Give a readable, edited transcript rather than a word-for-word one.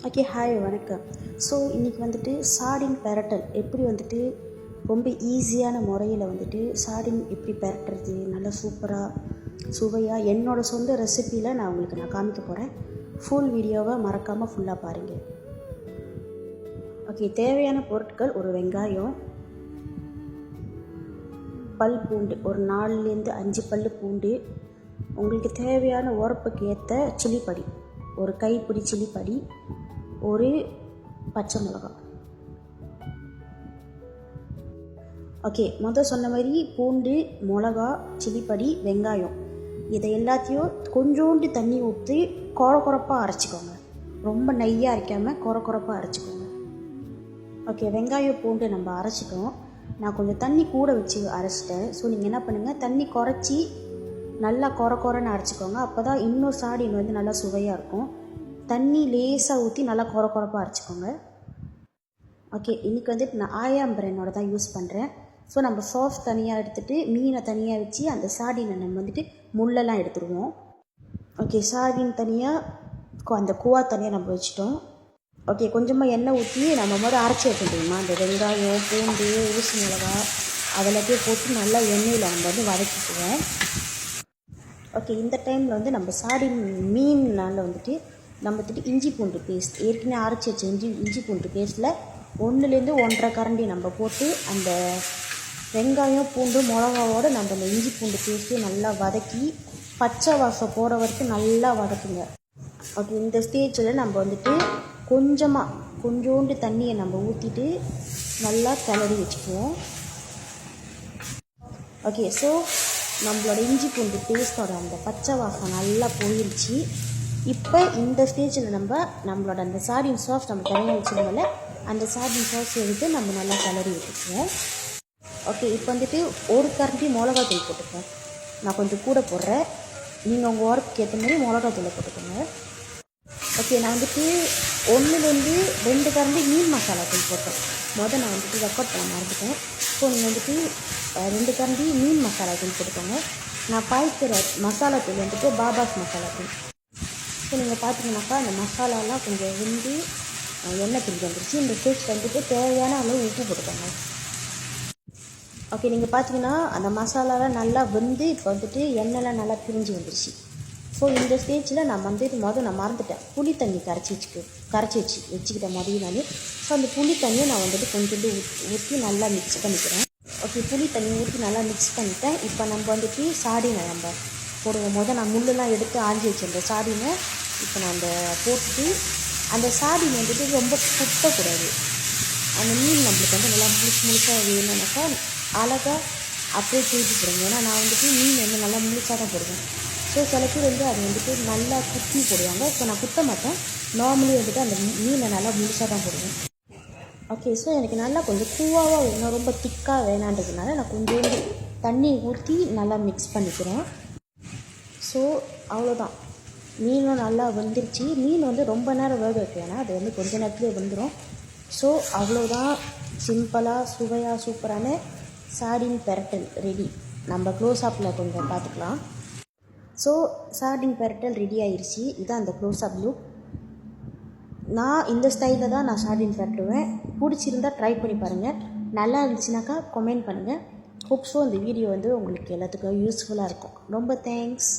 Okay, hi, வணக்கம். So இன்றைக்கி வந்துட்டு சார்டின் பெரட்டல் எப்படி வந்துட்டு ரொம்ப ஈஸியான முறையில் வந்துட்டு சார்டின் எப்படி பெரட்டுறது நல்லா சூப்பராக சுவையாக என்னோடய சொந்த ரெசிப்பியில் நான் காமிக்க போகிறேன். ஃபுல் வீடியோவை மறக்காமல் ஃபுல்லாக பாருங்கள். ஓகே, தேவையான பொருட்கள்: ஒரு வெங்காயம், பல் பூண்டு, ஒரு 4லேருந்து 5 பல் பூண்டு, உங்களுக்கு தேவையான உரப்புக்கு ஏற்ற சில்லிப்பொடி, ஒரு கைப்பிடி சில்லிப்பொடி, ஒரு பச்சை மிளகாய். ஓகே, சொன்ன மாதிரி பூண்டு, மிளகா, சில்லிப்பொடி, வெங்காயம், இதை எல்லாத்தையும் கொஞ்சோண்டு தண்ணி ஊற்றி கொரப்பாக அரைச்சிக்கோங்க. ரொம்ப நெய்யாக அரைக்காமல் கொரப்பாக அரைச்சிக்கோங்க. ஓகே, வெங்காயம் பூண்டு நம்ம அரைச்சிட்டோம். நான் கொஞ்சம் தண்ணி கூட வச்சு அரைச்சிட்டேன். ஸோ நீங்கள் என்ன பண்ணுங்கள், தண்ணி குறைச்சி நல்லா கொரன்னு அரைச்சிக்கோங்க. அப்போ தான் இன்னும் சாடின் வந்து நல்லா சுவையாக இருக்கும். தண்ணி லேசாக ஊற்றி நல்லா கொரப்பாக அரைச்சிக்கோங்க. ஓகே, இன்றைக்கி வந்துட்டு நான் ஆயாம் பிராண்டோட தான் யூஸ் பண்ணுறேன். ஸோ நம்ம சாஸ் தனியாக எடுத்துகிட்டு மீனை தனியாக வச்சு அந்த சாடினை நம்ம வந்துட்டு முள்ளெல்லாம் எடுத்துடுவோம். ஓகே, சாடின் தனியாக, அந்த குவா தனியாக நம்ம வச்சுட்டோம். ஓகே, கொஞ்சமாக எண்ணெய் ஊற்றி நம்ம அரைச்சி வைக்க முடியுமா, அந்த வெங்காயம், பூண்டு, ஊசி மிளகா அதெல்லாத்தையும் போட்டு நல்லா எண்ணெயில் நம்ம வந்து வதக்கிக்குவோம். ஓகே, இந்த டைமில் வந்து நம்ம சாடின் மீனால் வந்துட்டு இஞ்சி பூண்டு பேஸ்ட், ஏற்கனவே அரைச்சி வச்ச இஞ்சி பூண்டு பேஸ்ட்டில் 1லேருந்து 1.5 கரண்டி நம்ம போட்டு அந்த வெங்காயம், பூண்டு, மிளகாவோடு நம்ம அந்த இஞ்சி பூண்டு பேஸ்ட்டையும் நல்லா வதக்கி பச்சை வாசம் போகிற வரைக்கும் நல்லா வதக்குங்க. ஓகே, இந்த ஸ்டேஜில் நம்ம வந்துட்டு கொஞ்சோண்டு தண்ணியை நம்ம ஊற்றிட்டு நல்லா கிளறி வச்சுக்குவோம். ஓகே, ஸோ நம்மளோட இஞ்சி பூண்டு பேஸ்ட்டோட அந்த பச்சை வாசம் நல்லா போயிடுச்சு. இப்போ இந்த ஸ்டேஜில் நம்மளோட அந்த சார்டின் சாஸ் நம்ம தனியாக வச்சுருந்தோம்ல, அந்த சார்டின் சாஸ் எடுத்து நம்ம நல்லா கிளறி வச்சுக்குவோம். ஓகே, இப்போ வந்துட்டு 1 கரண்டி மிளகாத்தூள் போட்டுப்போம். நான் கொஞ்சம் கூட போடுறேன், நீங்கள் உங்கள் உரப்புக்கு ஏற்ற மாதிரி மிளகாத்தூளை போட்டுக்கோங்க. ஓகே, நான் வந்துட்டு 1லேருந்து 2 கரண்டி மீன் மசாலாத்தூள் போட்டேன். நான் வந்துட்டு ரெக்கார்ட் பண்ண மறந்துட்டேன். ஸோ நீங்கள் வந்துட்டு 2 கரண்டி மீன் மசாலாத்தூள் போட்டுக்கோங்க. நான் பாய்க்கிற மசாலாத்தூள் வந்துட்டு பாபாஸ் மசாலாத்தூள். ஸோ நீங்கள் பார்த்தீங்கன்னாக்கா அந்த மசாலாலாம் கொஞ்சம் வெந்து எண்ணெய் பிரிஞ்சு வந்துருச்சு. இந்த ஸ்டேஜ் வந்துட்டு தேவையான அளவு உப்பு போட்டுக்கோங்க. ஓகே, நீங்கள் பார்த்தீங்கன்னா அந்த மசாலாலாம் நல்லா வெந்து இப்போ வந்துட்டு எண்ணெய்லாம் நல்லா பிரிஞ்சு வந்துருச்சு. ஸோ இந்த ஸ்டேஜில் நான் மறந்துட்டேன், புளி தண்ணி கரைச்சி வச்சுக்கிட்டேன் நான். ஸோ அந்த புளி தண்ணியை நான் வந்துட்டு கொஞ்சோண்டு ஊற்றி நல்லா மிக்ஸ் பண்ணிக்கிறேன். ஓகே, புளி தண்ணி ஊற்றி நல்லா மிக்ஸ் பண்ணிட்டேன். இப்போ நம்ம வந்துட்டு சாடினை நம்ம போடுவோம். நான் முள்ளெல்லாம் எடுத்து ஆஞ்சி வச்சிருந்தேன் சாடினை. இப்போ நான் அந்த போட்டுட்டு அந்த சாடினை வந்துட்டு ரொம்ப குட்டக்கூடாது. அந்த மீன் நம்மளுக்கு வந்து நல்லா முழுசாக வேணும்னாக்கா அழகாக அப்படியே தூக்கி போடுங்க. ஏன்னா நான் வந்துட்டு மீன் வந்து நல்லா முழுசாக தான் போடுவேன். ஸோ சில பேர் வந்து அது வந்துட்டு நல்லா குத்தி போடுவாங்க. ஸோ நான் குத்த மாட்டேன், நார்மலி வந்துட்டு அந்த மீனை நல்லா முழுசாக தான் போடுவேன். ஓகே, ஸோ எனக்கு நல்லா கொஞ்சம் கூவாக வேணும், ரொம்ப திக்காக வேணான்றதுனால நான் கொஞ்சோண்டு தண்ணி ஊற்றி நல்லா மிக்ஸ் பண்ணிக்கிறேன். ஸோ அவ்வளோதான், மீனும் நல்லா வெந்துருச்சு. மீன் வந்து ரொம்ப நேரம் வேக வைக்க வேணாம், அது வந்து கொஞ்ச நேரத்துலேயே வெந்துடும். ஸோ அவ்வளோதான், சிம்பிளாக சுவையாக சூப்பரான சார்டின் பெரட்டல் ரெடி. நம்ம க்ளோஸ்அப்பில் கொஞ்சம் பார்த்துக்கலாம். ஸோ சார்டின் பெரட்டல் ரெடி ஆயிடுச்சு. இதுதான் அந்த க்ளோஸ்அப் லுக். நான் இந்த ஸ்டைலில் தான் நான் சார்டின் பெரட்டுவேன். பிடிச்சிருந்தால் ட்ரை பண்ணி பாருங்கள். நல்லா இருந்துச்சுனாக்கா கமெண்ட் பண்ணுங்கள். ஹோப் ஸோ இந்த வீடியோ வந்து உங்களுக்கு எல்லாத்துக்கும் யூஸ்ஃபுல்லாக இருக்கும். ரொம்ப தேங்க்ஸ்.